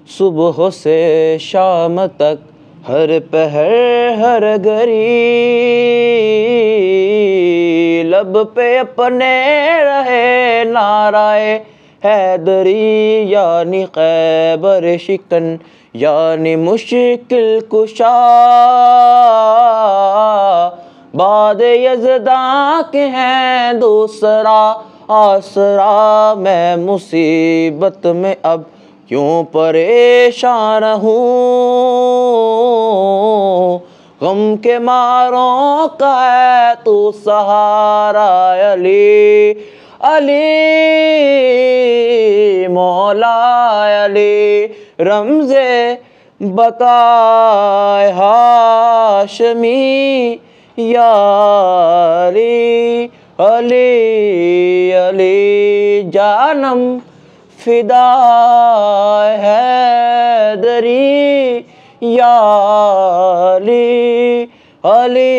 सुबह से शाम तक हर पहर हर घड़ी लब पे अपने रहे नाराए हैदरी यानी खैबर शिकन यानी मुश्किल कुशा बाद यज़दा के हैं दूसरा आसरा। मैं मुसीबत में अब क्यों परेशान हूँ, गम के मारों का है तू सहारा। अली अली मौला अली रमज़े बताए हाशमी या अली अली अली जानम फिदा हैदरी या अली अली